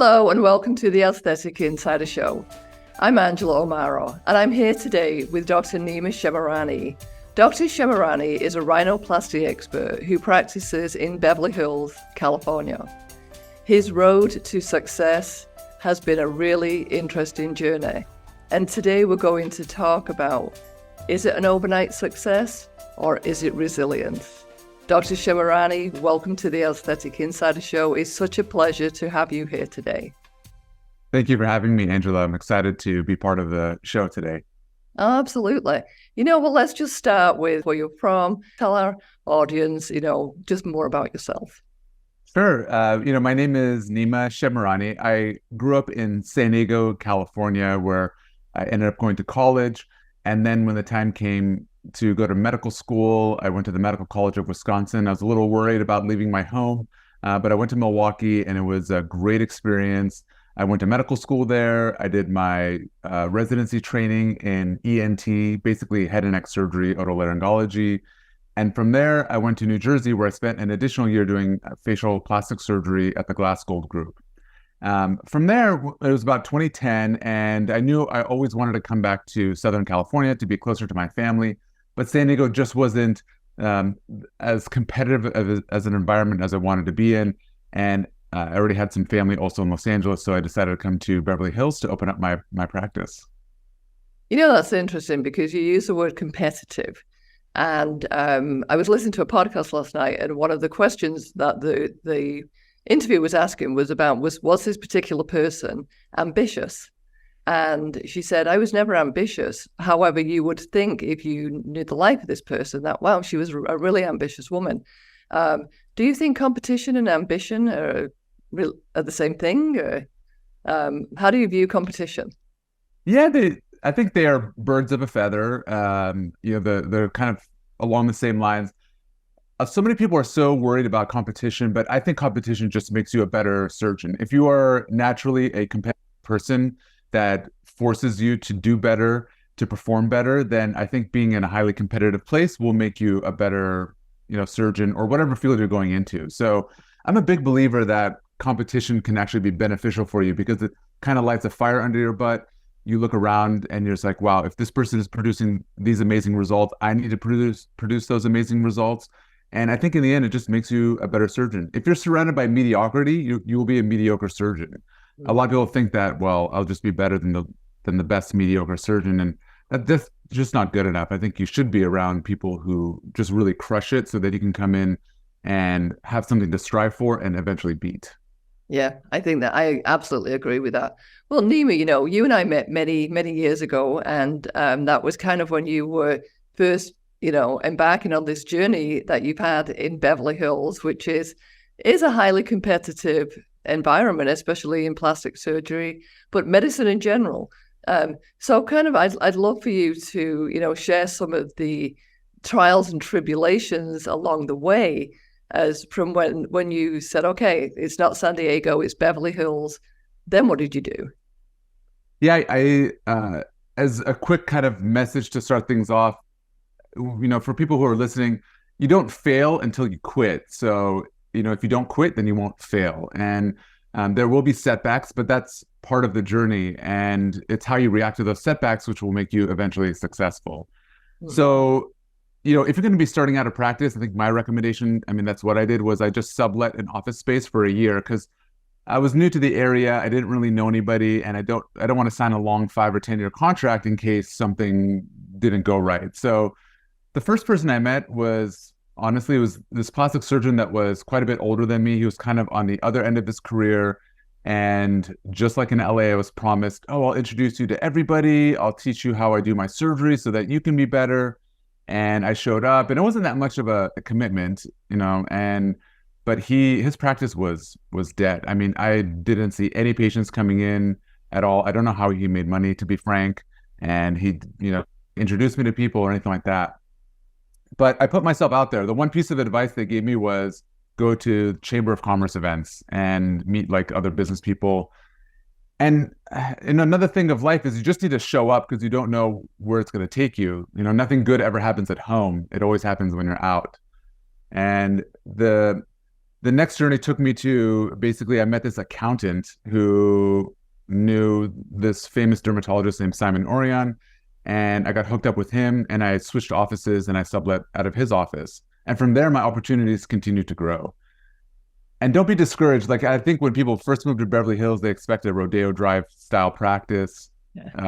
Hello and welcome to the Aesthetic Insider Show. I'm Angela O'Mara and I'm here today with Dr. Nima Shemirani. Dr. Shemirani is a rhinoplasty expert who practices in Beverly Hills, California. His road to success has been a really interesting journey. And today we're going to talk about, is it an overnight success or is it resilience? Dr. Shemirani, welcome to the Aesthetic Insider Show. It's such a pleasure to have you here today. Thank you for having me, Angela. I'm excited to be part of the show today. Absolutely. Well, let's just start with where you're from. Tell our audience, just more about yourself. Sure. My name is Nima Shemirani. I grew up in San Diego, California, where I ended up going to college. And then when the time came to go to medical school, I went to the Medical College of Wisconsin. I was a little worried about leaving my home, but I went to Milwaukee and it was a great experience. I went to medical school there. I did my residency training in ENT, basically head and neck surgery, otolaryngology. And from there, I went to New Jersey, where I spent an additional year doing facial plastic surgery at the Glass Gold Group. From there, it was about 2010, and I knew I always wanted to come back to Southern California to be closer to my family, but San Diego just wasn't as competitive as an environment as I wanted to be in. And I already had some family also in Los Angeles, so I decided to come to Beverly Hills to open up my practice. That's interesting because you use the word competitive. And I was listening to a podcast last night, and one of the questions that the interview was asking was this particular person ambitious? And she said, I was never ambitious. However, you would think if you knew the life of this person that, wow, she was a really ambitious woman. Do you think competition and ambition are the same thing? Or, how do you view competition? Yeah, I think they are birds of a feather. They're kind of along the same lines. So many people are so worried about competition, but I think competition just makes you a better surgeon. If you are naturally a competitive person that forces you to do better, to perform better, then I think being in a highly competitive place will make you a better, surgeon or whatever field you're going into. So I'm a big believer that competition can actually be beneficial for you because it kind of lights a fire under your butt. You look around and you're just like, wow, if this person is producing these amazing results, I need to produce those amazing results. And I think in the end, it just makes you a better surgeon. If you're surrounded by mediocrity, you will be a mediocre surgeon. Mm-hmm. A lot of people think that, well, I'll just be better than the best mediocre surgeon. And that's just not good enough. I think you should be around people who just really crush it so that you can come in and have something to strive for and eventually beat. Yeah, I think that I absolutely agree with that. Well, Nima, you and I met many, many years ago, and that was kind of when you were first, embarking on this journey that you've had in Beverly Hills, which is a highly competitive environment, especially in plastic surgery, but medicine in general. So kind of, I'd love for you to, share some of the trials and tribulations along the way, as from when you said, okay, it's not San Diego, it's Beverly Hills. Then what did you do? Yeah, I as a quick kind of message to start things off, for people who are listening, you don't fail until you quit. So, if you don't quit, then you won't fail. And there will be setbacks, but that's part of the journey. And it's how you react to those setbacks, which will make you eventually successful. Mm-hmm. So, if you're going to be starting out a practice, I think my recommendation, that's what I did, was I just sublet an office space for a year because I was new to the area. I didn't really know anybody, and I don't want to sign a long 5 or 10 year contract in case something didn't go right. So the first person I met was this plastic surgeon that was quite a bit older than me. He was kind of on the other end of his career. And just like in LA, I was promised, I'll introduce you to everybody. I'll teach you how I do my surgery so that you can be better. And I showed up, and it wasn't that much of a commitment, but his practice was dead. I didn't see any patients coming in at all. I don't know how he made money, to be frank. And he, introduced me to people or anything like that. But I put myself out there. The one piece of advice they gave me was go to Chamber of Commerce events and meet like other business people. And another thing of life is you just need to show up because you don't know where it's going to take you. Nothing good ever happens at home. It always happens when you're out. And the the next journey took me to basically I met this accountant who knew this famous dermatologist named Simon Orion, and I got hooked up with him, and I switched offices and I sublet out of his office. And from there, my opportunities continued to grow. And don't be discouraged. Like, I think when people first moved to Beverly Hills, they expect a Rodeo Drive style practice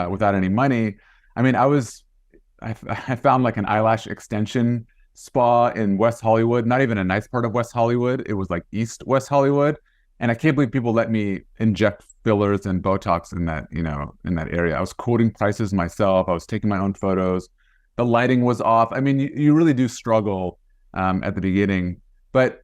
without any money. I mean, I found like an eyelash extension spa in West Hollywood, not even a nice part of West Hollywood. It was like East West Hollywood. And I can't believe people let me inject fillers and Botox in that, in that area. I was quoting prices myself. I was taking my own photos. The lighting was off. I mean, you really do struggle at the beginning. But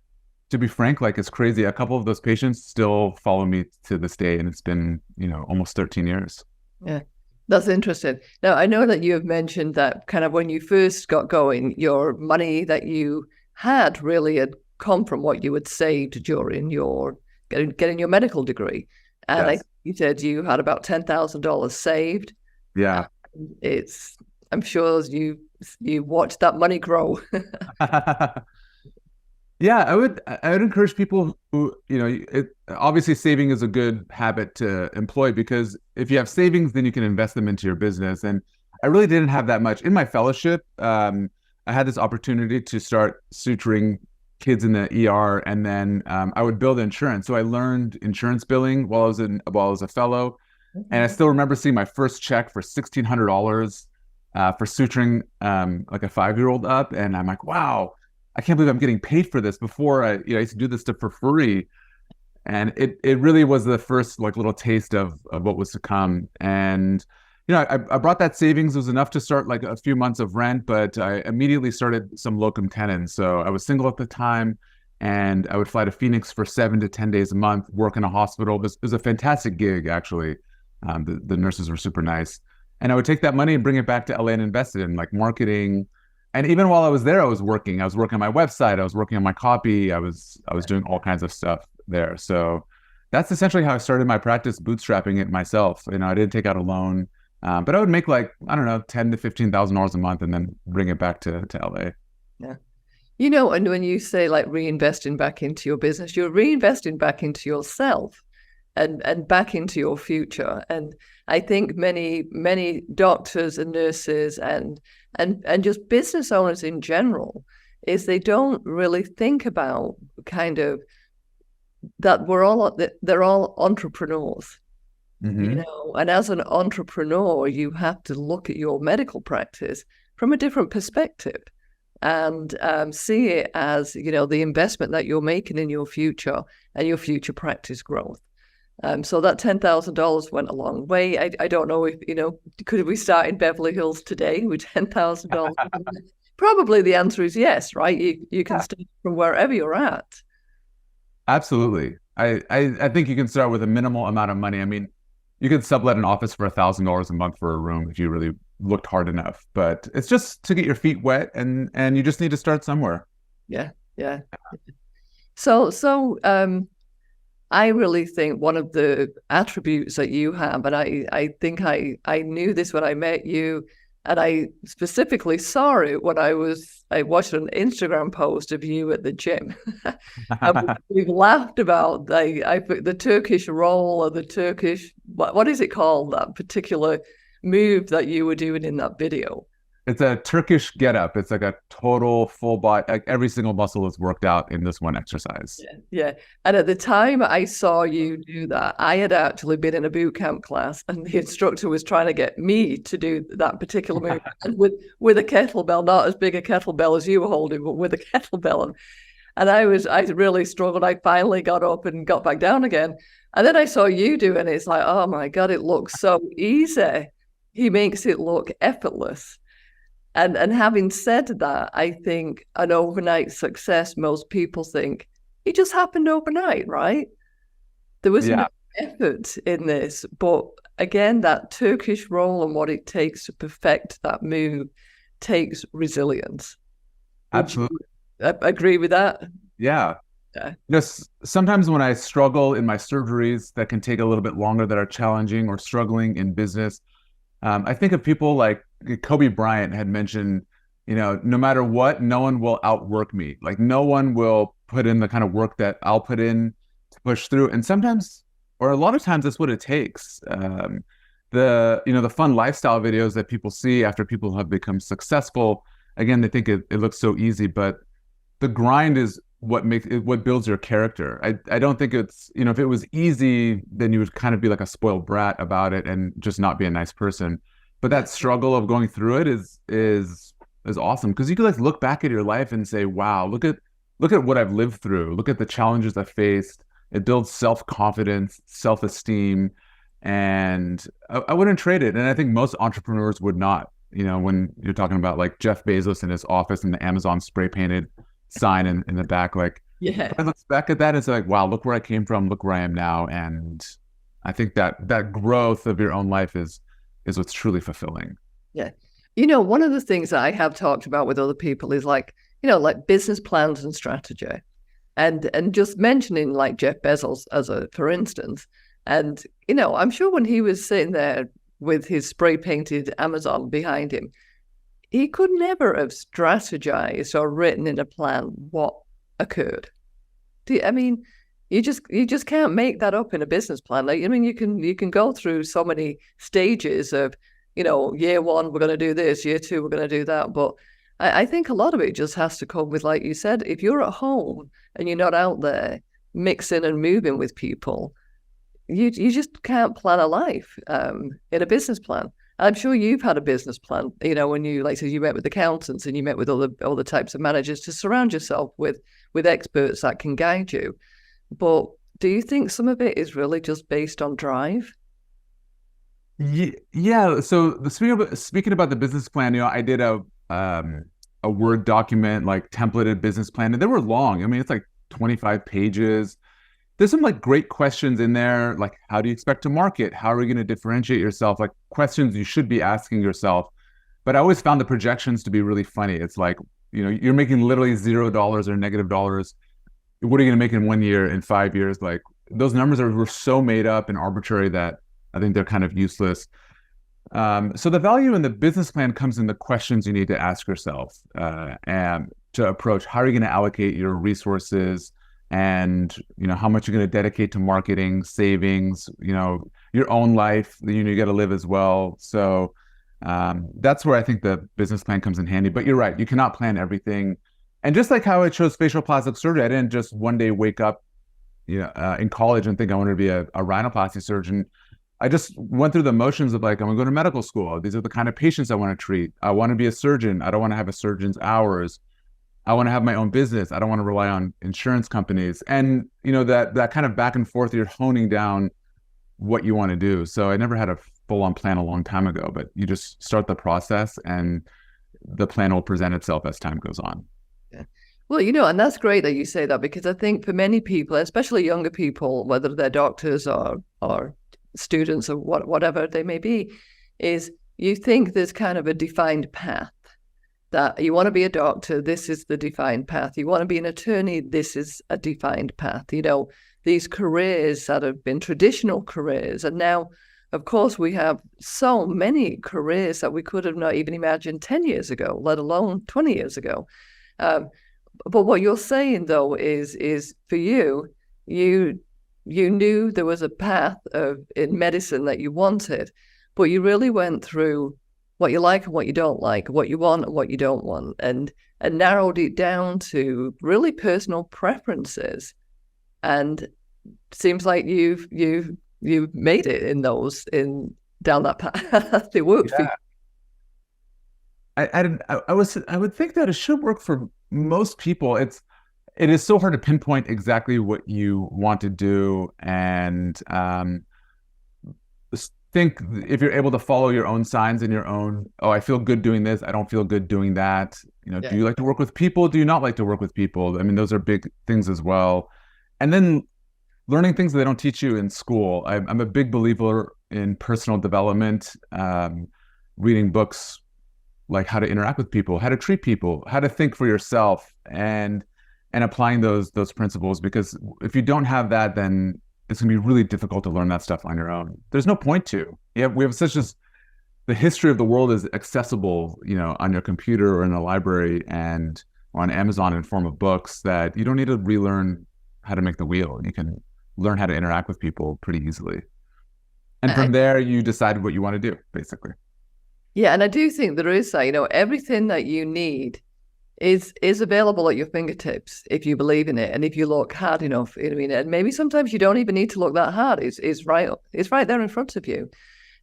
to be frank, like, it's crazy. A couple of those patients still follow me to this day, and it's been, almost 13 years. Yeah, that's interesting. Now, I know that you have mentioned that kind of when you first got going, your money that you had really had come from what you had saved during your getting your medical degree. And Yes. you said you had about $10,000 saved. Yeah. I'm sure you watched that money grow. Yeah, I would encourage people who, obviously saving is a good habit to employ, because if you have savings, then you can invest them into your business. And I really didn't have that much. In my fellowship, I had this opportunity to start suturing kids in the ER, and then I would bill insurance. So I learned insurance billing while I was a fellow. And I still remember seeing my first check for $1,600 for suturing like a 5-year-old up. And I'm like, wow, I can't believe I'm getting paid for this. Before I used to do this stuff for free. And it really was the first like little taste of what was to come. And, I brought that savings. It was enough to start like a few months of rent, but I immediately started some locum tenens. So I was single at the time, and I would fly to Phoenix for 7 to 10 days a month, work in a hospital. It was a fantastic gig, actually. The nurses were super nice. And I would take that money and bring it back to LA and invest it in like marketing. And even while I was there, I was working. I was working on my website. I was working on my copy. I was doing all kinds of stuff there. So that's essentially how I started my practice, bootstrapping it myself. I didn't take out a loan, but I would make like, I don't know, $10,000 to $15,000 a month, and then bring it back to LA. Yeah. And when you say like reinvesting back into your business, you're reinvesting back into yourself and back into your future. And I think many doctors and nurses and just business owners in general is they don't really think about kind of that they're all entrepreneurs. Mm-hmm. And as an entrepreneur, you have to look at your medical practice from a different perspective and see it as, the investment that you're making in your future and your future practice growth. So that $10,000 went a long way. I don't know if, could we start in Beverly Hills today with $10,000? Probably the answer is yes, right? You can start from wherever you're at. Absolutely. I think you can start with a minimal amount of money. I mean, you could sublet an office for $1,000 a month for a room if you really looked hard enough. But it's just to get your feet wet, and you just need to start somewhere. Yeah, yeah. So I really think one of the attributes that you have, and I think I knew this when I met you, and I specifically saw it when I watched an Instagram post of you at the gym. And we've laughed about the Turkish roll, or the Turkish, what is it called, that particular move that you were doing in that video? It's a Turkish getup. It's like a total full body, like every single muscle is worked out in this one exercise. Yeah. And at the time I saw you do that, I had actually been in a boot camp class, and the instructor was trying to get me to do that particular move and with a kettlebell, not as big a kettlebell as you were holding, but with a kettlebell. And I really struggled. I finally got up and got back down again. And then I saw you do it, and it's like, oh my God, it looks so easy. He makes it look effortless. And having said that, I think an overnight success, most people think it just happened overnight, right? There was no effort in this. But again, that Turkish roll and what it takes to perfect that move takes resilience. Absolutely. Agree with that? Yeah. Sometimes when I struggle in my surgeries that can take a little bit longer, that are challenging, or struggling in business, I think of people like Kobe Bryant had mentioned, no matter what, no one will outwork me. Like, no one will put in the kind of work that I'll put in to push through. And sometimes, or a lot of times, that's what it takes. The fun lifestyle videos that people see after people have become successful, again, they think it looks so easy, but the grind is what builds your character. I don't think it's, if it was easy, then you would kind of be like a spoiled brat about it and just not be a nice person. But that struggle of going through it is awesome, because you can like look back at your life and say, wow, look at what I've lived through. Look at the challenges I faced. It builds self-confidence, self-esteem, and I wouldn't trade it. And I think most entrepreneurs would not. When you're talking about like Jeff Bezos in his office and the Amazon spray painted sign in the back, like, yeah, I look back at that and it's like, wow, look where I came from, look where I am now. And I think that growth of your own life is what's truly fulfilling. Yeah. One of the things that I have talked about with other people is like business plans and strategy, and just mentioning like Jeff Bezos for instance. And, I'm sure when he was sitting there with his spray painted Amazon behind him, he could never have strategized or written in a plan what occurred. You just can't make that up in a business plan. Like, you can go through so many stages of, year one, we're going to do this, year two, we're going to do that. But I think a lot of it just has to come with, like you said, if you're at home and you're not out there mixing and moving with people, you just can't plan a life in a business plan. I'm sure you've had a business plan, when you, like, so you met with accountants and you met with all the types of managers to surround yourself with experts that can guide you. But do you think some of it is really just based on drive? Yeah. So speaking about the business plan, I did a Word document, like templated business plan, and they were long. It's like 25 pages. There's some like great questions in there, like how do you expect to market? How are you going to differentiate yourself? Like questions you should be asking yourself. But I always found the projections to be really funny. It's like, you're making literally $0 or -$. What are you going to make in 1 year, in 5 years? Like those numbers were so made up and arbitrary that I think they're kind of useless. So the value in the business plan comes in the questions you need to ask yourself and to approach. How are you going to allocate your resources? And how much you're going to dedicate to marketing, savings, your own life, you got to live as well. So that's where I think the business plan comes in handy. But you're right, you cannot plan everything. And just like how I chose facial plastic surgery, I didn't just one day wake up in college and think I wanted to be a rhinoplasty surgeon. I just went through the motions of like, I'm going to go to medical school. These are the kind of patients I want to treat. I want to be a surgeon. I don't want to have a surgeon's hours. I want to have my own business. I don't want to rely on insurance companies. And, that kind of back and forth, you're honing down what you want to do. So I never had a full-on plan a long time ago, but you just start the process and the plan will present itself as time goes on. Yeah. Well, and that's great that you say that, because I think for many people, especially younger people, whether they're doctors or students or whatever they may be, is you think there's kind of a defined path. That you want to be a doctor, this is the defined path. You want to be an attorney, this is a defined path. These careers that have been traditional careers. And now, of course, we have so many careers that we could have not even imagined 10 years ago, let alone 20 years ago. But what you're saying, though, is for you knew there was a path in medicine that you wanted, but you really went through what you like and what you don't like, what you want and what you don't want, and narrowed it down to really personal preferences. And seems like you've made it down that path. It worked for you. I would think that it should work for most people. It is so hard to pinpoint exactly what you want to do, and think if you're able to follow your own signs and your own, I feel good doing this, I don't feel good doing that. Do you like to work with people? Do you not like to work with people? Those are big things as well. And then learning things that they don't teach you in school. I'm a big believer in personal development, reading books like how to interact with people, how to treat people, how to think for yourself, and applying those principles. Because if you don't have that, then it's going to be really difficult to learn that stuff on your own. There's no point to. We have the history of the world is accessible, on your computer or in a library, and on Amazon in form of books that you don't need to relearn how to make the wheel. You can learn how to interact with people pretty easily. And from there, you decide what you want to do, basically. Yeah, and I do think there is that, everything that you need is available at your fingertips if you believe in it and if you look hard enough. And maybe sometimes you don't even need to look that hard. It's right there in front of you.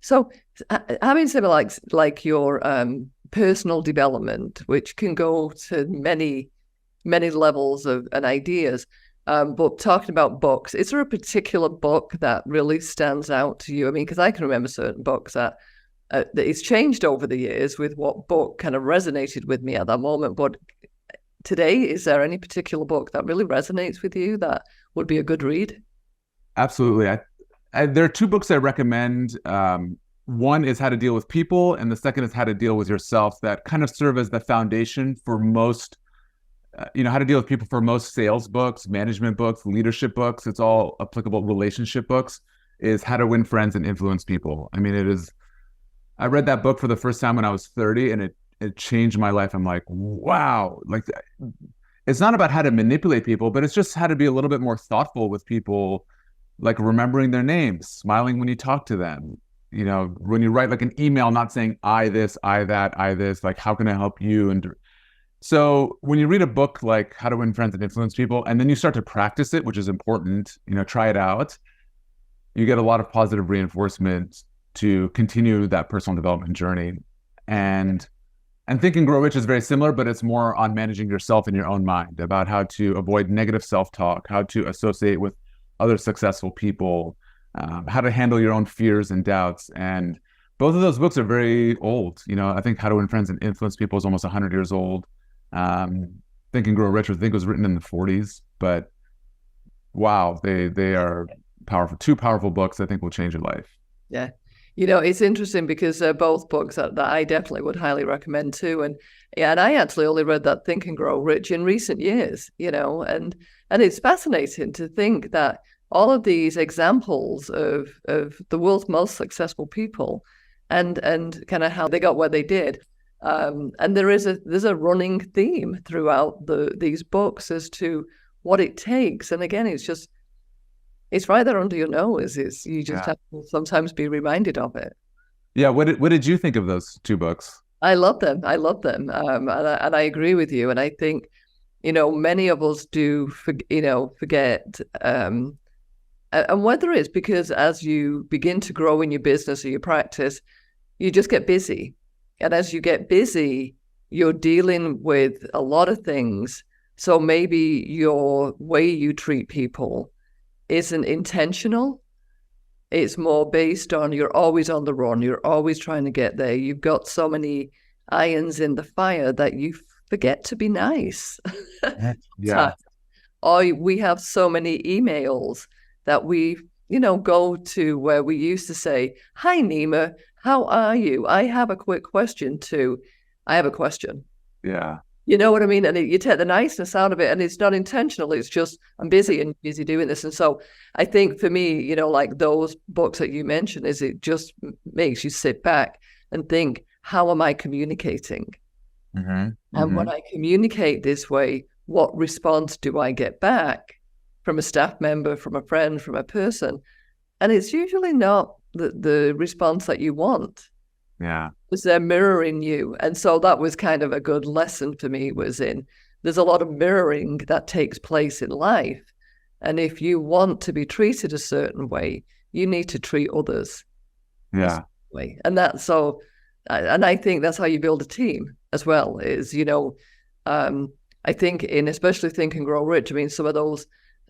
So having said like your personal development, which can go to many levels of and ideas, but talking about books, is there a particular book that really stands out to you? Because I can remember certain books that it's changed over the years with what book kind of resonated with me at that moment. But today, is there any particular book that really resonates with you that would be a good read? Absolutely. There are two books I recommend. One is How to Deal with People, and the second is How to Deal with Yourself, that kind of serve as the foundation for most, how to deal with people for most sales books, management books, leadership books. It's all applicable. Relationship books is How to Win Friends and Influence People. I read that book for the first time when I was 30, and it changed my life. I'm like, wow. Like, it's not about how to manipulate people, but it's just how to be a little bit more thoughtful with people, like remembering their names, smiling when you talk to them. When you write like an email, not saying I this, I that, I this, like, how can I help you? And so when you read a book like How to Win Friends and Influence People, and then you start to practice it, which is important, try it out, you get a lot of positive reinforcement to continue that personal development journey. And Think and Grow Rich is very similar, but it's more on managing yourself in your own mind, about how to avoid negative self-talk, how to associate with other successful people, how to handle your own fears and doubts. And both of those books are very old. I think How to Win Friends and Influence People is almost 100 years old. Think and Grow Rich, I think, was written in the 40s. But wow, they are powerful. Two powerful books I think will change your life. Yeah. It's interesting because they're both books that I definitely would highly recommend too. And I actually only read that Think and Grow Rich in recent years, and it's fascinating to think that all of these examples of the world's most successful people and kind of how they got where they did. And there's a running theme throughout these books as to what it takes. And again, it's right there under your nose. You just have to sometimes be reminded of it. Yeah. What did you think of those two books? I love them. And I agree with you. And I think, many of us do, forget. And whether it's because as you begin to grow in your business or your practice, you just get busy. And as you get busy, you're dealing with a lot of things. So maybe your way you treat people isn't intentional. It's more based on you're always on the run. You're always trying to get there. You've got so many irons in the fire that you forget to be nice. Yeah. Or we have so many emails that we, go to where we used to say, "Hi, Nima, how are you? I have a quick question," to "I have a question." Yeah. You know what I mean? And you take the niceness out of it, and it's not intentional. It's just, I'm busy and busy doing this. And so I think for me, like those books that you mentioned, is it just makes you sit back and think, how am I communicating? Mm-hmm. And when I communicate this way, what response do I get back from a staff member, from a friend, from a person? And it's usually not the response that you want. Yeah. Because they're mirroring you. And so that was kind of a good lesson for me, there's a lot of mirroring that takes place in life. And if you want to be treated a certain way, you need to treat others a certain way. And I think that's how you build a team as well, is, I think especially Think and Grow Rich, some of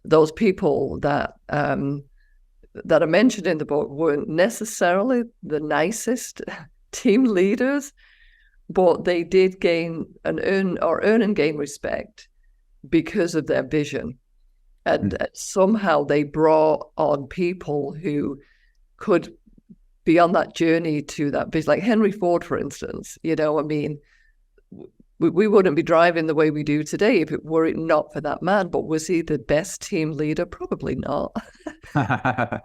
those people that are mentioned in the book weren't necessarily the nicest team leaders, but they did gain and earn and gain respect because of their vision. And somehow they brought on people who could be on that journey to that vision. Like Henry Ford, for instance, we wouldn't be driving the way we do today if it were not for that man. But was he the best team leader? Probably not.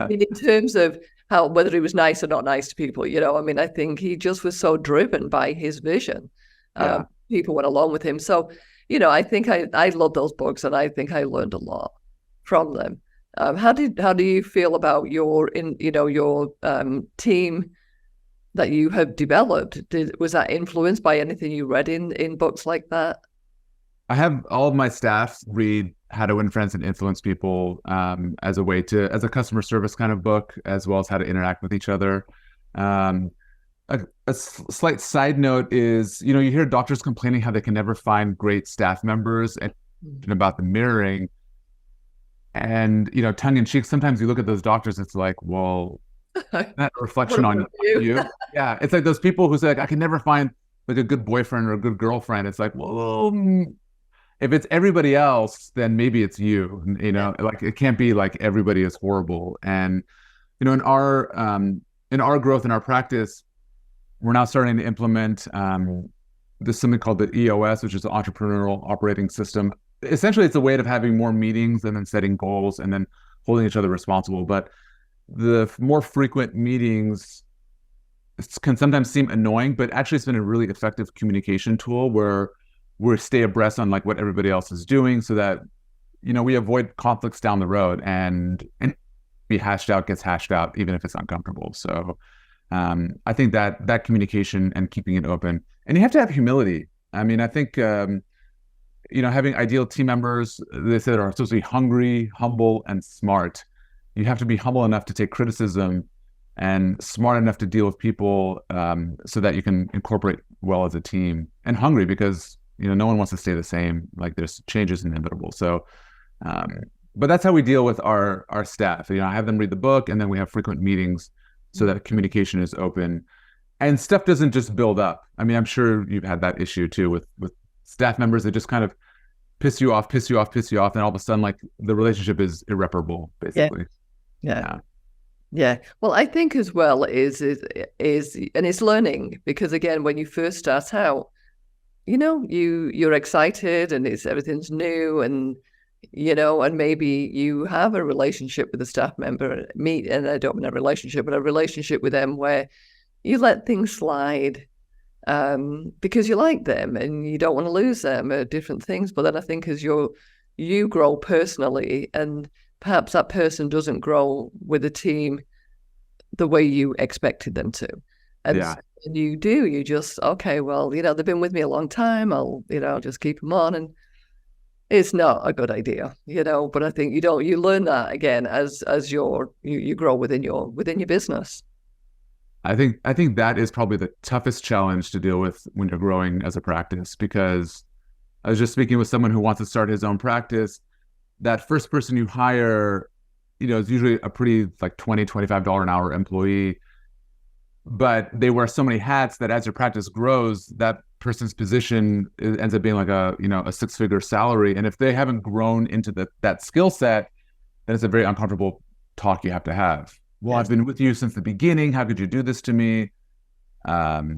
In terms of whether he was nice or not nice to people, I think he just was so driven by his vision. People went along with him. So, I think I love those books, and I think I learned a lot from them. How do you feel about your team that you have developed? Was that influenced by anything you read in books like that? I have all of my staff read How to Win Friends and Influence People as a customer service kind of book, as well as how to interact with each other. A slight side note is, you hear doctors complaining how they can never find great staff members, and about the mirroring. And, tongue in cheek, sometimes you look at those doctors, it's like, well, that reflection on you. Yeah. It's like those people who say, like, I can never find like a good boyfriend or a good girlfriend. It's like, well, if it's everybody else, then maybe it's you, like it can't be like everybody is horrible. And, in our growth in our practice, we're now starting to implement this something called the EOS, which is the Entrepreneurial Operating System. Essentially, it's a way of having more meetings and then setting goals and then holding each other responsible. But the more frequent meetings can sometimes seem annoying, but actually it's been a really effective communication tool where we stay abreast on like what everybody else is doing, so that, we avoid conflicts down the road, and gets hashed out, even if it's uncomfortable. So I think that communication and keeping it open, and you have to have humility. I mean, I think, having ideal team members, they said, are supposed to be hungry, humble, and smart. You have to be humble enough to take criticism and smart enough to deal with people, so that you can incorporate well as a team, and hungry because, no one wants to stay the same. Like, there's changes inevitable. So, but that's how we deal with our staff. I have them read the book, and then we have frequent meetings so that communication is open and stuff doesn't just build up. I mean, I'm sure you've had that issue too with staff members that just kind of piss you off, and all of a sudden, like, the relationship is irreparable, basically. Yeah. Well, I think as well is and it's learning, because again, when you first start out, you're excited and everything's new, and and maybe you have a relationship with a staff member, and I don't mean a relationship, but a relationship with them where you let things slide because you like them and you don't want to lose them, or different things. But then I think as you grow personally, and perhaps that person doesn't grow with a team the way you expected them to. And you just, okay, well, they've been with me a long time. I'll just keep them on. And it's not a good idea, but I think you learn that again as you grow within your business. I think that is probably the toughest challenge to deal with when you're growing as a practice, because I was just speaking with someone who wants to start his own practice. That first person you hire, is usually a pretty like $20, $25 an hour employee, but they wear so many hats that as your practice grows, that person's position ends up being like a six-figure salary. And if they haven't grown into that skill set, then it's a very uncomfortable talk you have to have. Well, I've been with you since the beginning. How could you do this to me? But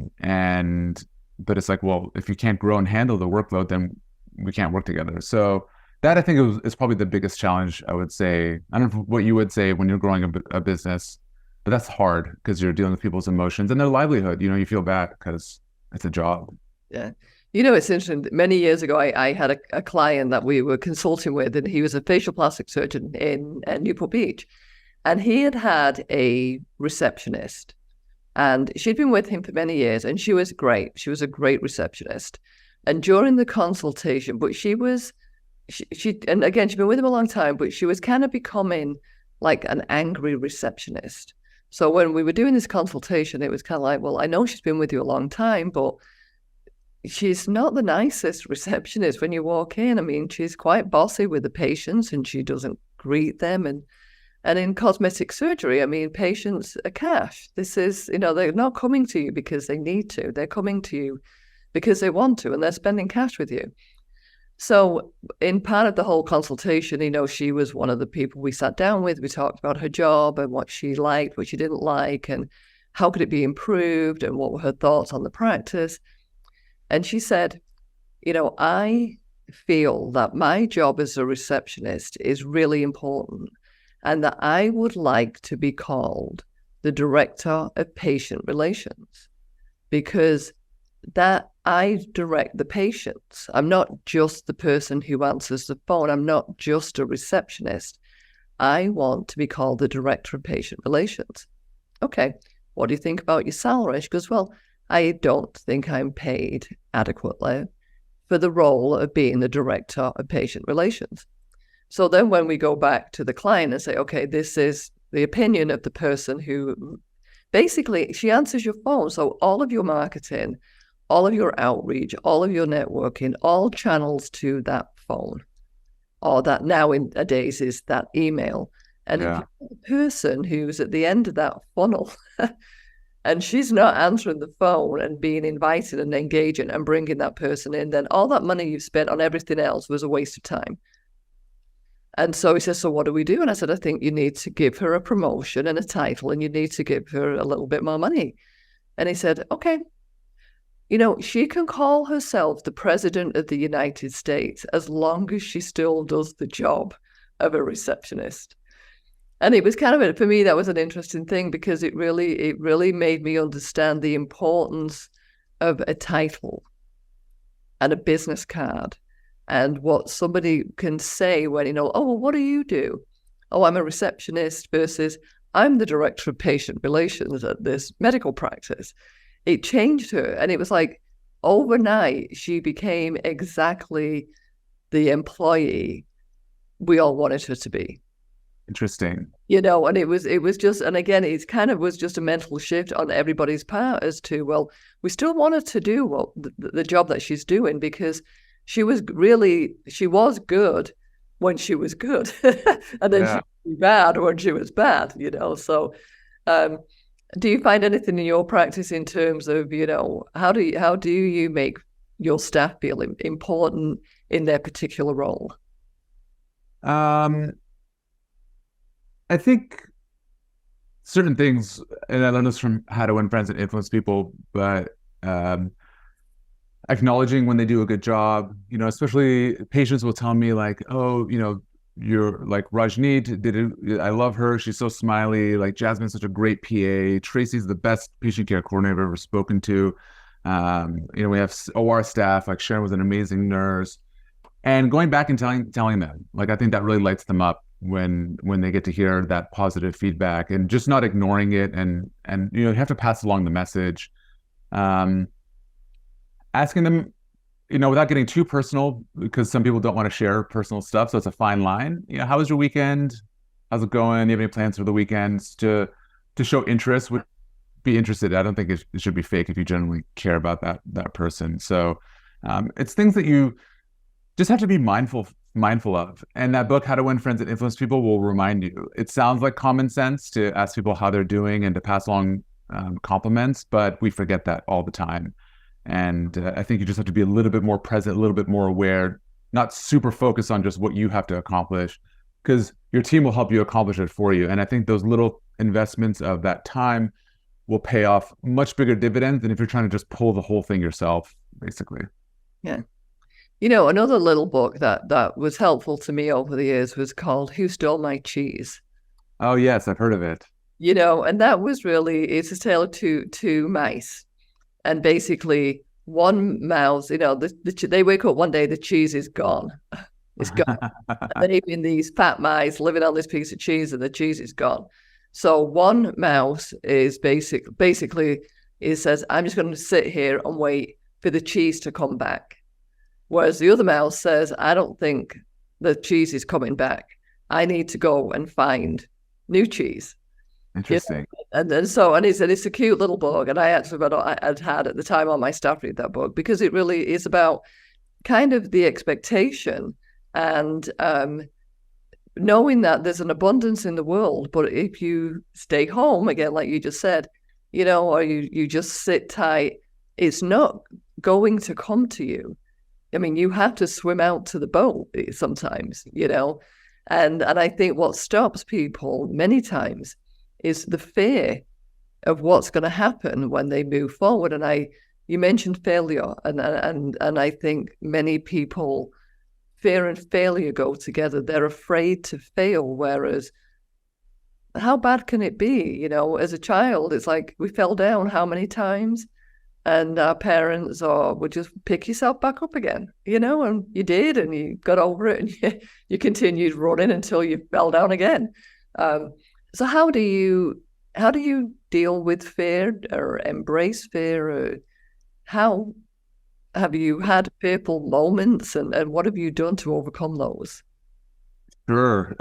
it's like, well, if you can't grow and handle the workload, then we can't work together. So that, I think, is probably the biggest challenge, I would say. I don't know what you would say when you're growing a business, but that's hard because you're dealing with people's emotions and their livelihood. You feel bad because it's a job. Yeah. It's interesting. Many years ago, I had a client that we were consulting with, and he was a facial plastic surgeon in Newport Beach. And he had a receptionist, and she'd been with him for many years, and she was great. She was a great receptionist. And during the consultation, but she and again, she'd been with him a long time, but she was kind of becoming like an angry receptionist. So when we were doing this consultation, it was kind of like, well, I know she's been with you a long time, but she's not the nicest receptionist when you walk in. I mean, she's quite bossy with the patients, and she doesn't greet them. And in cosmetic surgery, I mean, patients are cash. This is, they're not coming to you because they need to. They're coming to you because they want to, and they're spending cash with you. So in part of the whole consultation, she was one of the people we sat down with. We talked about her job and what she liked, what she didn't like, and how could it be improved, and what were her thoughts on the practice. And she said, I feel that my job as a receptionist is really important, and that I would like to be called the Director of Patient Relations, because that I direct the patients. I'm not just the person who answers the phone. I'm not just a receptionist. I want to be called the director of patient relations. Okay, what do you think about your salary? She goes, well, I don't think I'm paid adequately for the role of being the director of patient relations. So then when we go back to the client and say, okay, this is the opinion of the person who basically, she answers your phone. So all of your marketing, all of your outreach, all of your networking, all channels to that phone, or that nowadays is that email. And if you're the person who's at the end of that funnel and she's not answering the phone and being invited and engaging and bringing that person in, then all that money you've spent on everything else was a waste of time. And so he says, so what do we do? And I said, I think you need to give her a promotion and a title, and you need to give her a little bit more money. And he said, okay, she can call herself the president of the United States as long as she still does the job of a receptionist. And it was kind of, for me, that was an interesting thing, because it really made me understand the importance of a title and a business card and what somebody can say when, oh, well, what do you do? Oh, I'm a receptionist, versus I'm the director of patient relations at this medical practice. It changed her. And it was like overnight, she became exactly the employee we all wanted her to be. Interesting. And it was just, and again, it kind of was just a mental shift on everybody's part as to, well, we still want her to do the job that she's doing, because she was good when she was good. And then she was bad when she was bad, So do you find anything in your practice in terms of, how do you make your staff feel important in their particular role? I think certain things, and I learned this from How to Win Friends and Influence People, but acknowledging when they do a good job, especially patients will tell me like, oh, you're like Rajneet, I love her. She's so smiley. Like Jasmine's such a great PA. Tracy's the best patient care coordinator I've ever spoken to. We have OR staff, like Sharon was an amazing nurse. And going back and telling them, like, I think that really lights them up when they get to hear that positive feedback, and just not ignoring it. And you have to pass along the message. Asking them, without getting too personal, because some people don't want to share personal stuff. So it's a fine line. How was your weekend? How's it going? Do you have any plans for the weekends? To show interest, would be interested. I don't think it should be fake if you genuinely care about that person. So it's things that you just have to be mindful of. And that book, How to Win Friends and Influence People, will remind you. It sounds like common sense to ask people how they're doing and to pass along compliments, but we forget that all the time. And I think you just have to be a little bit more present, a little bit more aware, not super focused on just what you have to accomplish, because your team will help you accomplish it for you. And I think those little investments of that time will pay off much bigger dividends than if you're trying to just pull the whole thing yourself, basically. Yeah. Another little book that was helpful to me over the years was called Who Stole My Cheese? Oh, yes, I've heard of it. And that was really, it's a tale of two mice. And basically one mouse, they wake up one day, the cheese is gone. It's gone. And they've been these fat mice living on this piece of cheese, and the cheese is gone. So one mouse is basically says, I'm just going to sit here and wait for the cheese to come back. Whereas the other mouse says, I don't think the cheese is coming back. I need to go and find new cheese. Interesting. And it's a cute little book. And I actually had at the time on my staff read that book, because it really is about kind of the expectation and knowing that there's an abundance in the world. But if you stay home, again, like you just said, or you just sit tight, it's not going to come to you. I mean, you have to swim out to the boat sometimes, and I think what stops people many times is the fear of what's going to happen when they move forward. And you mentioned failure, and I think many people, fear and failure go together. They're afraid to fail, whereas how bad can it be? As a child, it's like we fell down how many times? and our parents would just pick yourself back up again, and you did, and you got over it, and you continued running until you fell down again. So how do you deal with fear or embrace fear? Or how have you had fearful moments, and what have you done to overcome those? Sure.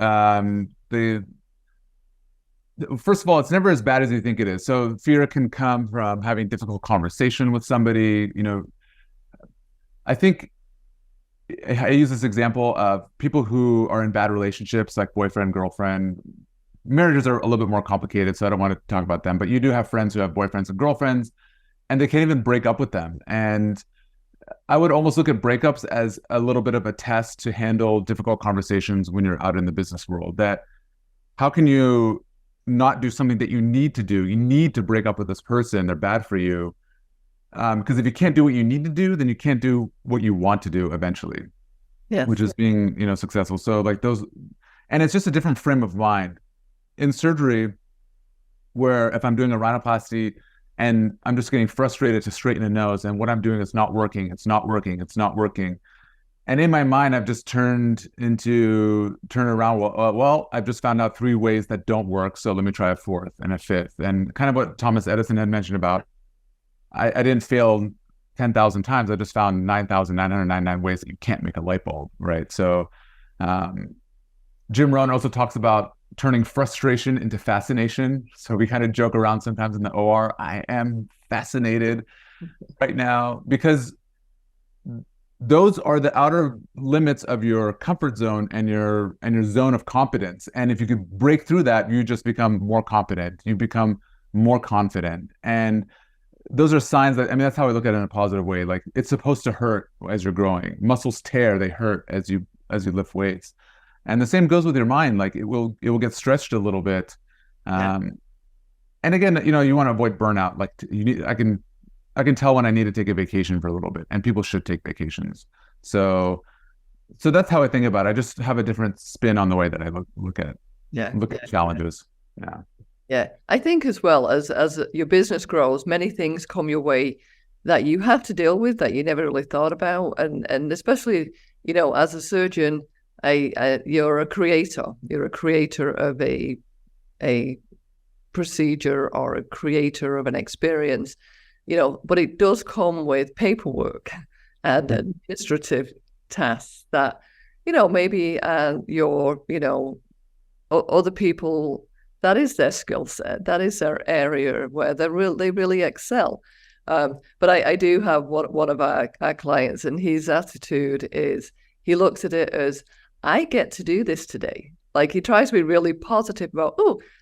First of all, it's never as bad as you think it is. So fear can come from having difficult conversation with somebody. I think I use this example of people who are in bad relationships, like boyfriend, girlfriend. Marriages are a little bit more complicated, so I don't want to talk about them. But you do have friends who have boyfriends and girlfriends, and they can't even break up with them. And I would almost look at breakups as a little bit of a test to handle difficult conversations when you're out in the business world. That how can you not do something that you need to do? You need to break up with this person. They're bad for you. Because if you can't do what you need to do, then you can't do what you want to do eventually. Yeah. Which is being, successful. So like those, and it's just a different frame of mind. In surgery, where if I'm doing a rhinoplasty and I'm just getting frustrated to straighten a nose, and what I'm doing is not working, it's not working, it's not working. And in my mind, I've just turned around. Well, I've just found out 3 ways that don't work. So let me try a 4th and a 5th. And kind of what Thomas Edison had mentioned about, I didn't fail 10,000 times. I just found 9,999 ways that you can't make a light bulb, right? So Jim Rohn also talks about turning frustration into fascination. So we kind of joke around sometimes in the OR, I am fascinated right now, because those are the outer limits of your comfort zone and your zone of competence. And if you could break through that, you just become more competent. You become more confident. And those are signs that, that's how I look at it in a positive way. Like, it's supposed to hurt as you're growing. Muscles tear, they hurt as you lift weights. And the same goes with your mind. Like, it will get stretched a little bit. And again, you want to avoid burnout. Like, I can tell when I need to take a vacation for a little bit, and people should take vacations. So that's how I think about it. I just have a different spin on the way that I look at challenges. Yeah. I think as well, as your business grows, many things come your way that you have to deal with that you never really thought about. And especially, as a surgeon, you're a creator. You're a creator of a procedure or a creator of an experience. But it does come with paperwork and administrative tasks that, maybe other people, that is their skill set, that is their area where they really excel. But I do have one of our clients, and his attitude is, he looks at it as, I get to do this today. Like, he tries to be really positive about,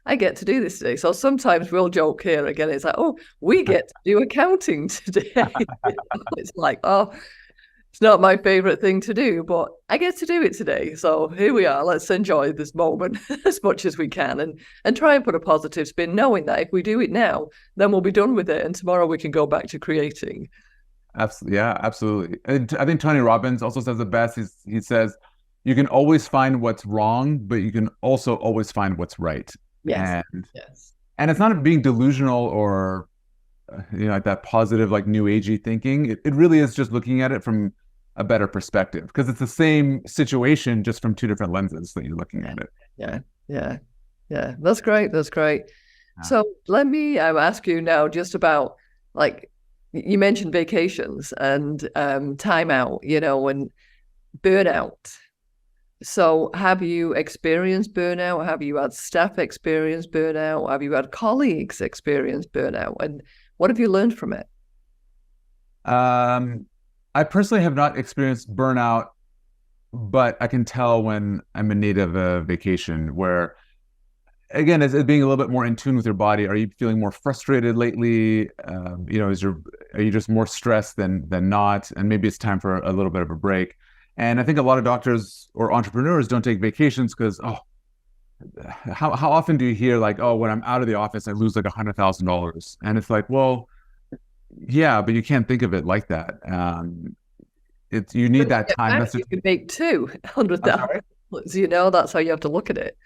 I get to do this today. So sometimes we'll joke here again. It's like, we get to do accounting today. It's like, it's not my favorite thing to do, but I get to do it today. So here we are. Let's enjoy this moment as much as we can, and try and put a positive spin, knowing that if we do it now, then we'll be done with it. And tomorrow we can go back to creating. Absolutely. Yeah, absolutely. And I think Tony Robbins also says the best. He says, you can always find what's wrong, but you can also always find what's right. Yes. And it's not being delusional or, like that positive, like new agey thinking. It really is just looking at it from a better perspective, because it's the same situation, just from 2 different lenses that you're looking at it. Yeah. That's great. Yeah. So let me ask you now just about, like, you mentioned vacations and time out, and burnout. So have you experienced burnout? Have you had staff experience burnout? Have you had colleagues experience burnout? And what have you learned from it? I personally have not experienced burnout, but I can tell when I'm in need of a vacation, where, again, as being a little bit more in tune with your body. Are you feeling more frustrated lately? Are you just more stressed than not? And maybe it's time for a little bit of a break. And I think a lot of doctors or entrepreneurs don't take vacations because, how often do you hear like, when I'm out of the office, I lose like $100,000? And it's like, well, yeah, but you can't think of it like that. You need that time. You could make $200,000. That's how you have to look at it.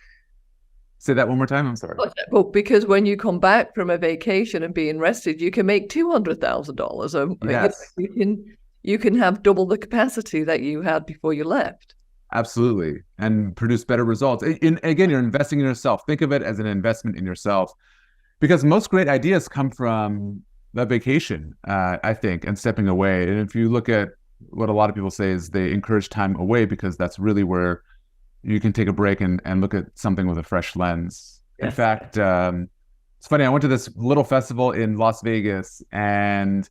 Say that one more time. I'm sorry. Well, because when you come back from a vacation and being rested, you can make $200,000. Yes, You can have double the capacity that you had before you left. absolutely. And produce better results. Again, you're investing in yourself. Think of it as an investment in yourself, because most great ideas come from the vacation, I think, and stepping away. And if you look at what a lot of people say is they encourage time away, because that's really where you can take a break and look at something with a fresh lens. Yes. In fact, it's funny, I went to this little festival in Las Vegas, and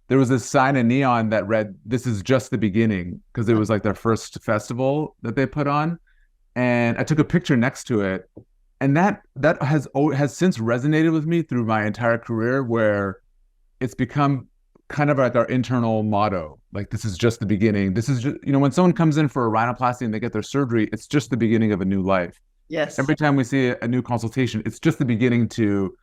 there was this sign in neon that read, "This is just the beginning," because it was like their first festival that they put on. And I took a picture next to it. And that has since resonated with me through my entire career, where it's become kind of like our internal motto. Like, this is just the beginning. This is just, when someone comes in for a rhinoplasty and they get their surgery, it's just the beginning of a new life. Yes. Every time we see a new consultation, it's just the beginning to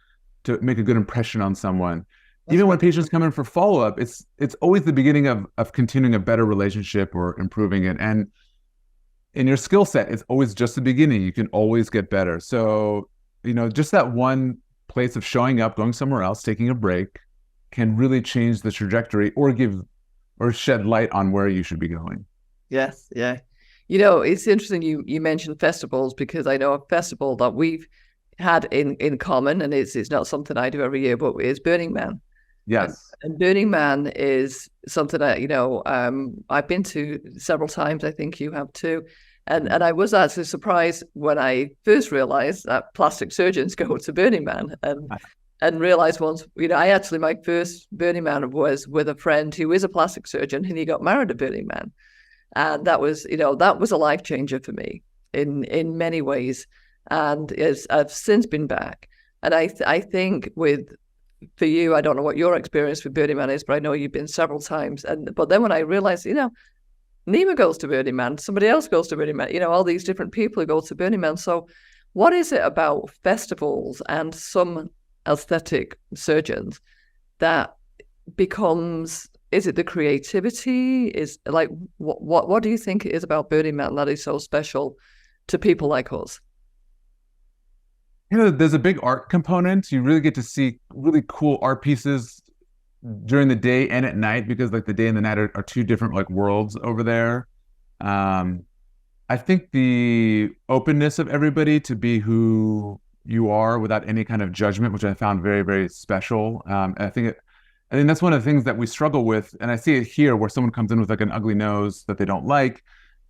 make a good impression on someone. Even when patients come in for follow-up, it's always the beginning of continuing a better relationship or improving it. And in your skill set, it's always just the beginning. You can always get better. So, just that one place of showing up, going somewhere else, taking a break, can really change the trajectory or shed light on where you should be going. Yes, yeah. It's interesting you mentioned festivals, because I know a festival that we've had in common, and it's not something I do every year, but is Burning Man. Yes. And Burning Man is something that, I've been to several times. I think you have too. And I was actually surprised when I first realized that plastic surgeons go to Burning Man, and realized once, my first Burning Man was with a friend who is a plastic surgeon, and he got married at Burning Man. And that was a life changer for me in many ways. And I've since been back. And I think for you, I don't know what your experience with Burning Man is, but I know you've been several times. But then when I realized, Nima goes to Burning Man, somebody else goes to Burning Man, all these different people who go to Burning Man. So what is it about festivals and some aesthetic surgeons that becomes, is it the creativity? Is like, what do you think it is about Burning Man that is so special to people like us? There's a big art component. You really get to see really cool art pieces during the day and at night, because like the day and the night are two different like worlds over there. I think the openness of everybody to be who you are without any kind of judgment, which I found very, very special. I think that's one of the things that we struggle with. And I see it here, where someone comes in with like an ugly nose that they don't like,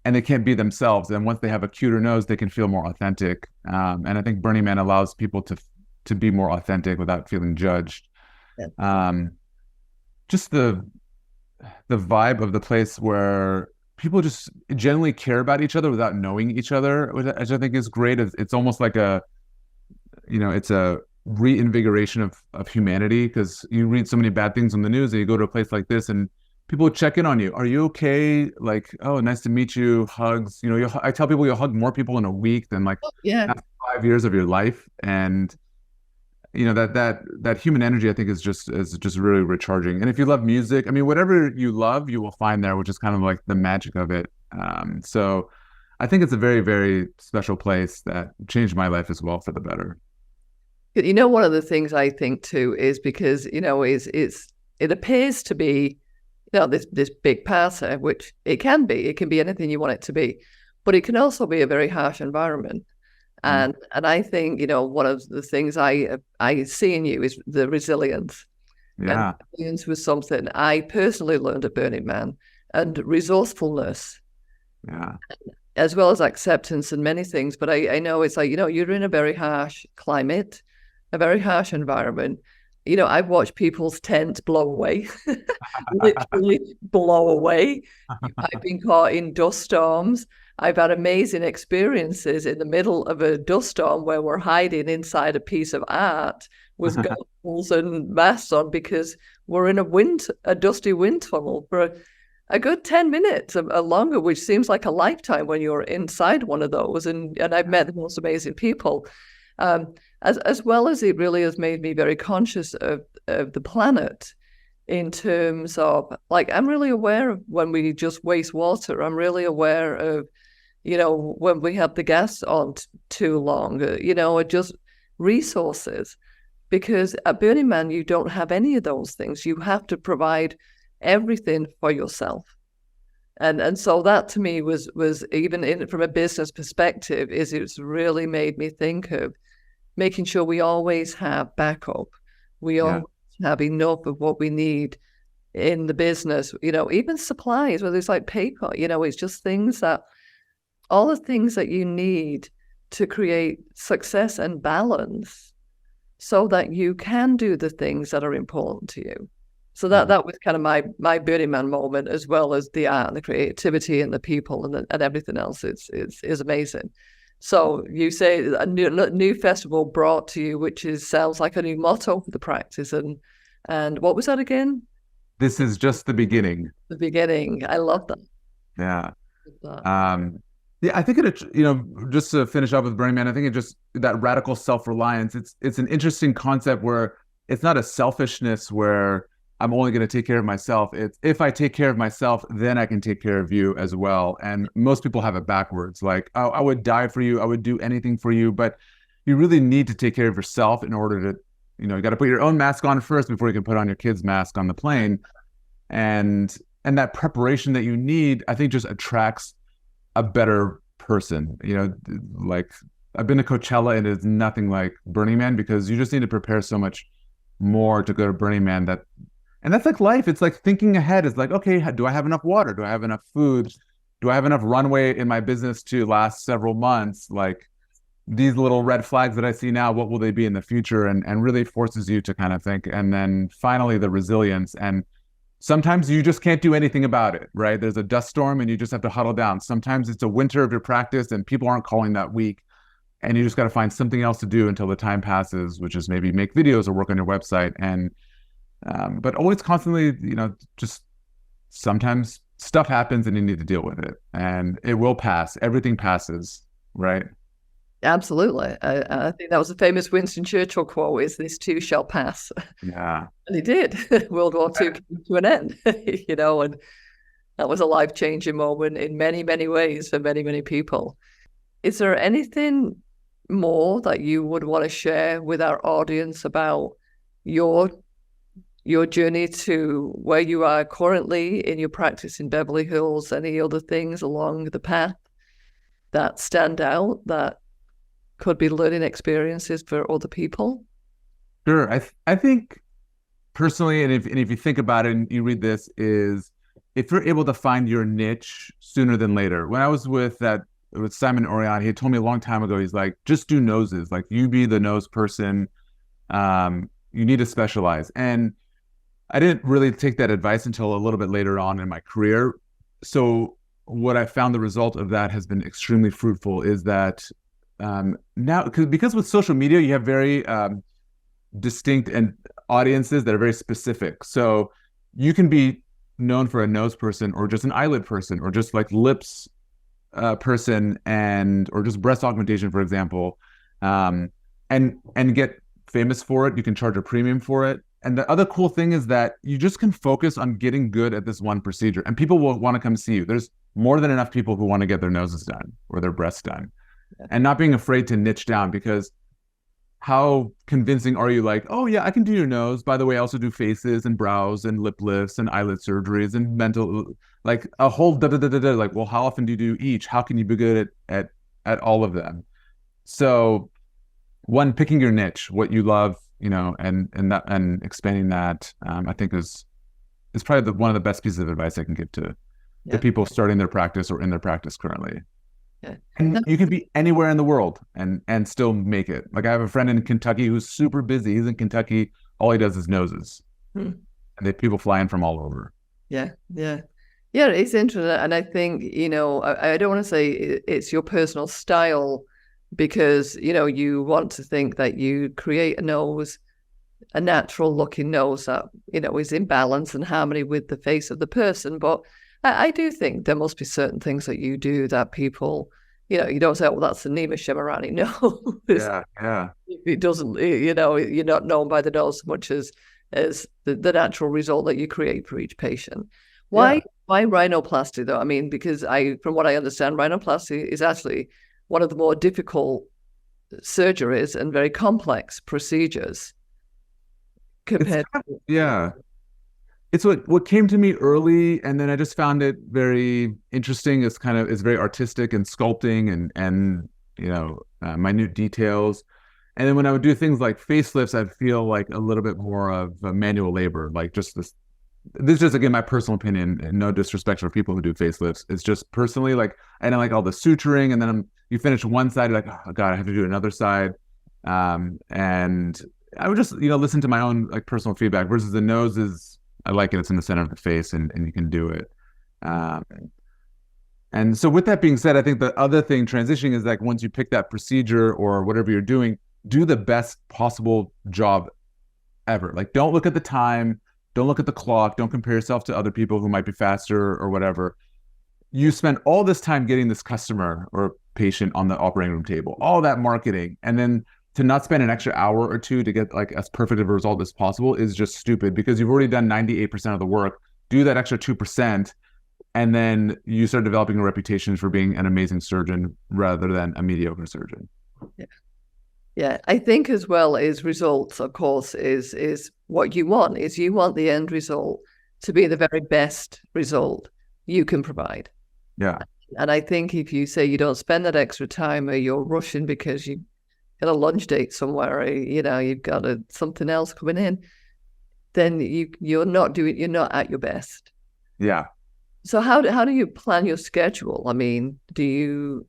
and they can't be themselves. And once they have a cuter nose, they can feel more authentic. And I think Burning Man allows people to be more authentic without feeling judged. Yeah. Just the vibe of the place, where people just genuinely care about each other without knowing each other, which I think is great. It's almost like it's a reinvigoration of humanity, because you read so many bad things on the news, and you go to a place like this and people check in on you. Are you okay? Like, oh, nice to meet you. Hugs. I tell people you'll hug more people in a week than like 5 years of your life. And that human energy, I think, is just really recharging. And if you love music, whatever you love, you will find there, which is kind of like the magic of it. So I think it's a very, very special place that changed my life as well for the better. One of the things I think too is because, it appears to be, this big passer, which it can be anything you want it to be, but it can also be a very harsh environment. And I think, one of the things I see in you is the resilience. Yeah. And resilience was something I personally learned at Burning Man, and resourcefulness. Yeah. As well as acceptance and many things. But I know it's like, you're in a very harsh climate, a very harsh environment. I've watched people's tents blow away, literally blow away. I've been caught in dust storms. I've had amazing experiences in the middle of a dust storm where we're hiding inside a piece of art with goggles and masks on, because we're in a dusty wind tunnel for a good 10 minutes or longer, which seems like a lifetime when you're inside one of those. And I've met the most amazing people. As well as it really has made me very conscious of the planet, in terms of, like, I'm really aware of when we just waste water. I'm really aware of when we have the gas on too long, or just resources. Because at Burning Man, you don't have any of those things. You have to provide everything for yourself. And so that to me was even from a business perspective, it's really made me think of making sure we always have backup. We always have enough of what we need in the business, even supplies, whether it's like paper, it's just all the things that you need to create success and balance so that you can do the things that are important to you. So that was kind of my Burning Man moment, as well as the art and the creativity and the people and everything else is amazing. So you say a new festival brought to you, which sounds like a new motto for the practice. And what was that again? This is just the beginning. The beginning. I love that. Yeah. I think just to finish up with Burning Man, I think that radical self-reliance, it's an interesting concept where it's not a selfishness where I'm only going to take care of myself. It's if I take care of myself, then I can take care of you as well. And most people have it backwards. Like, oh, I would die for you. I would do anything for you. But you really need to take care of yourself in order to, you got to put your own mask on first before you can put on your kid's mask on the plane. And that preparation that you need, I think, just attracts a better person. Like I've been to Coachella and it's nothing like Burning Man, because you just need to prepare so much more to go to Burning Man. And that's like life. It's like thinking ahead. It's like, okay, do I have enough water? Do I have enough food? Do I have enough runway in my business to last several months? Like these little red flags that I see now, what will they be in the future? And really forces you to kind of think. And then finally, the resilience. And sometimes you just can't do anything about it, right? There's a dust storm and you just have to huddle down. Sometimes it's a winter of your practice and people aren't calling that week. And you just got to find something else to do until the time passes, which is maybe make videos or work on your website. And but always constantly, just sometimes stuff happens and you need to deal with it, and it will pass. Everything passes, right? Absolutely. I think that was a famous Winston Churchill quote, is this too shall pass. Yeah. And it did. World War II came to an end, and that was a life-changing moment in many, many ways for many, many people. Is there anything more that you would want to share with our audience about your journey to where you are currently in your practice in Beverly Hills? Any other things along the path that stand out that could be learning experiences for other people? Sure. I think personally, and if you think about it and you read this, is if you're able to find your niche sooner than later. When I was with Simon Orion, he had told me a long time ago, he's like, just do noses. Like, you be the nose person. You need to specialize. And I didn't really take that advice until a little bit later on in my career. So what I found the result of that has been extremely fruitful is that now, because with social media, you have very distinct and audiences that are very specific. So you can be known for a nose person, or just an eyelid person, or just like lips person, or just breast augmentation, for example, and get famous for it. You can charge a premium for it. And the other cool thing is that you just can focus on getting good at this one procedure, and people will want to come see you. There's more than enough people who want to get their noses done or their breasts done. And not being afraid to niche down, because how convincing are you? Like, oh yeah, I can do your nose. By the way, I also do faces and brows and lip lifts and eyelid surgeries and mental, like a whole like, well, how often do you do each? How can you be good at all of them? So one, picking your niche, what you love, and expanding that, I think is probably one of the best pieces of advice I can give to people starting their practice or in their practice currently. Yeah. And you can be anywhere in the world and still make it. Like, I have a friend in Kentucky who's super busy. He's in Kentucky. All he does is noses. And they have people flying from all over. Yeah. It's interesting. And I think, I don't want to say it's your personal style, because, you want to think that you create a nose, a natural looking nose that, is in balance and harmony with the face of the person. But I do think there must be certain things that you do that people, you don't say, well, that's the Nima Shemirani. No. Yeah. It doesn't, you're not known by the nose so much as the natural result that you create for each patient. Why Why rhinoplasty though? I mean, because from what I understand, rhinoplasty is actually one of the more difficult surgeries and very complex procedures compared to. Yeah. It's what came to me early, and then I just found it very interesting. It's very artistic and sculpting and minute details. And then when I would do things like facelifts, I'd feel like a little bit more of a manual labor, like just this. This is just, again, my personal opinion, and no disrespect for people who do facelifts. It's just personally, like, I don't like all the suturing, and then you finish one side, you're like, oh God, I have to do another side. And I would just, listen to my own like personal feedback versus the nose is, I like it. It's in the center of the face and you can do it. And so with that being said, I think the other thing transitioning is like, once you pick that procedure or whatever you're doing, do the best possible job ever. Like, don't look at the time. Don't look at the clock. Don't compare yourself to other people who might be faster or whatever. You spend all this time getting this customer or patient on the operating room table, all that marketing, and then to not spend an extra hour or two to get like as perfect of a result as possible is just stupid, because you've already done 98% of the work. Do that extra 2%, and then you start developing a reputation for being an amazing surgeon rather than a mediocre surgeon. Yeah. Yeah, I think as well is results, of course, is what you want. Is you want the end result to be the very best result you can provide. Yeah. And I think if you say you don't spend that extra time, or you're rushing because you got a lunch date somewhere, or, you've got something else coming in, then you're not at your best. Yeah. So how do you plan your schedule? I mean,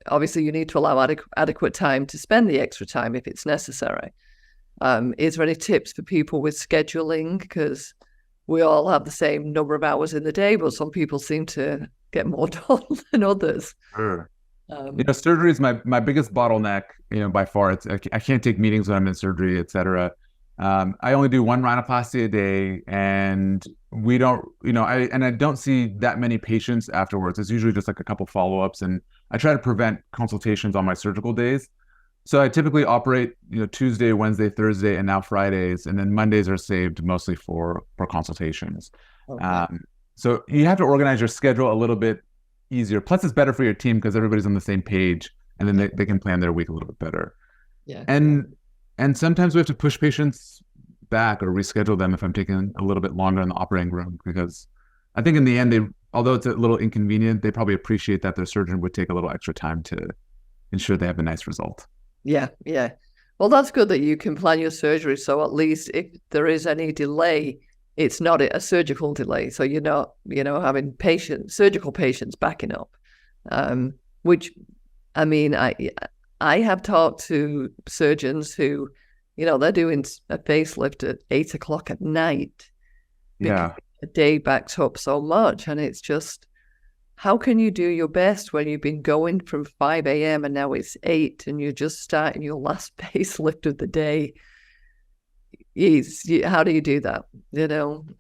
obviously you need to allow adequate time to spend the extra time if it's necessary. Is there any tips for people with scheduling? Because we all have the same number of hours in the day, but some people seem to get more done than others. Sure. Surgery is my biggest bottleneck, by far. I can't take meetings when I'm in surgery, et cetera. I only do one rhinoplasty a day, and we don't, I don't see that many patients afterwards. It's usually just like a couple follow-ups, and I try to prevent consultations on my surgical days. So I typically operate, Tuesday, Wednesday, Thursday, and now Fridays, and then Mondays are saved mostly for consultations. Okay. So you have to organize your schedule a little bit easier. Plus, it's better for your team because everybody's on the same page, and then they can plan their week a little bit better. Yeah. And sometimes we have to push patients back or reschedule them if I'm taking a little bit longer in the operating room, because I think in the end, although it's a little inconvenient, they probably appreciate that their surgeon would take a little extra time to ensure they have a nice result. Yeah, yeah. Well, that's good that you can plan your surgery. So at least if there is any delay, it's not a surgical delay. So you're not, having surgical patients backing up, which, I mean, I have talked to surgeons who, they're doing a facelift at 8:00 at night. Yeah. The day backs up so much. And it's just, how can you do your best when you've been going from 5 a.m. and now it's 8 and you're just starting your last facelift of the day? How do you do that?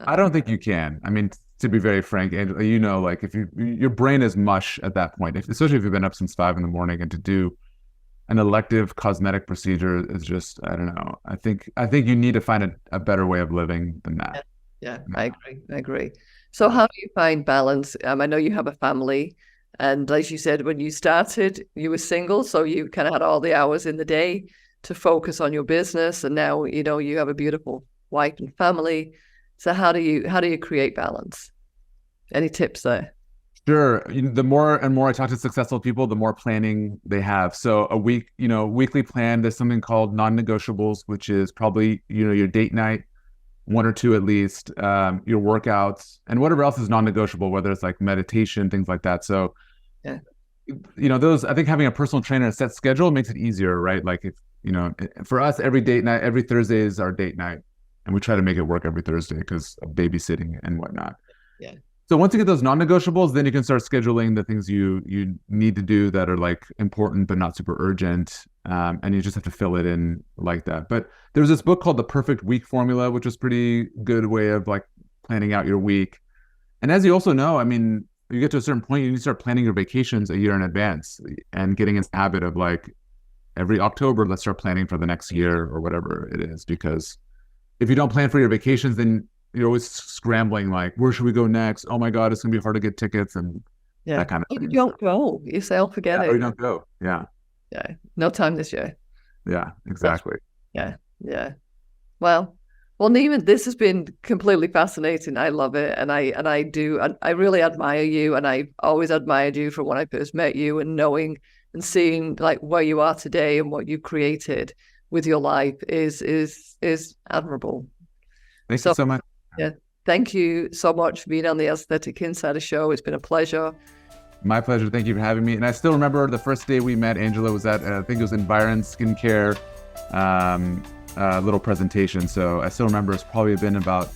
I don't think you can. I mean, to be very frank, and like if your brain is mush at that point, especially if you've been up since 5 a.m. and to do an elective cosmetic procedure is just, I don't know. I think you need to find a better way of living than that. Yeah, I agree. So how do you find balance? I know you have a family, and as you said, when you started, you were single, so you kind of had all the hours in the day to focus on your business, and now you have a beautiful wife and family. So how do you create balance? Any tips there? Sure. The more and more I talk to successful people, the more planning they have. So a weekly plan. There's something called Nonnegotiables, which is probably your date night, one or two at least, your workouts, and whatever else is non-negotiable, whether it's like meditation, things like that. So, yeah, those, I think having a personal trainer and a set schedule makes it easier, right? Like if for us, every date night, every Thursday is our date night, and we try to make it work every Thursday because of babysitting and whatnot. Yeah. So once you get those non-negotiables, then you can start scheduling the things you need to do that are like important but not super urgent, and you just have to fill it in like that. But there's this book called The Perfect Week Formula, which is pretty good way of like planning out your week. And as you also know, I mean, you get to a certain point, you need to start planning your vacations a year in advance and getting in the habit of like every October, let's start planning for the next year or whatever it is. Because if you don't plan for your vacations, then you're always scrambling, like, where should we go next? Oh my God, it's gonna be hard to get tickets and that kind of You thing. don't go. You say, I'll forget Or you it. don't go. Yeah. Yeah. No time this year. Yeah, exactly. Yeah. Yeah. Well, Neiman, this has been completely fascinating. I love it. And I really admire you. And I always admired you from when I first met you, and knowing and seeing like where you are today and what you created with your life is admirable. Thank you so much. Yeah. Thank you so much for being on the Aesthetic Insider Show. It's been a pleasure. My pleasure. Thank you for having me. And I still remember the first day we met. Angela was at, I think it was Environ Skincare, little presentation. So I still remember it's probably been about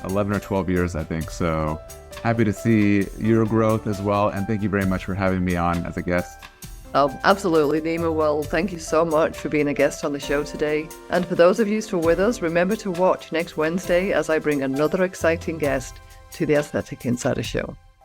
11 or 12 years, I think. So happy to see your growth as well. And thank you very much for having me on as a guest. Oh, absolutely, Nima. Well, thank you so much for being a guest on the show today. And for those of you still with us, remember to watch next Wednesday as I bring another exciting guest to the Aesthetic Insider Show.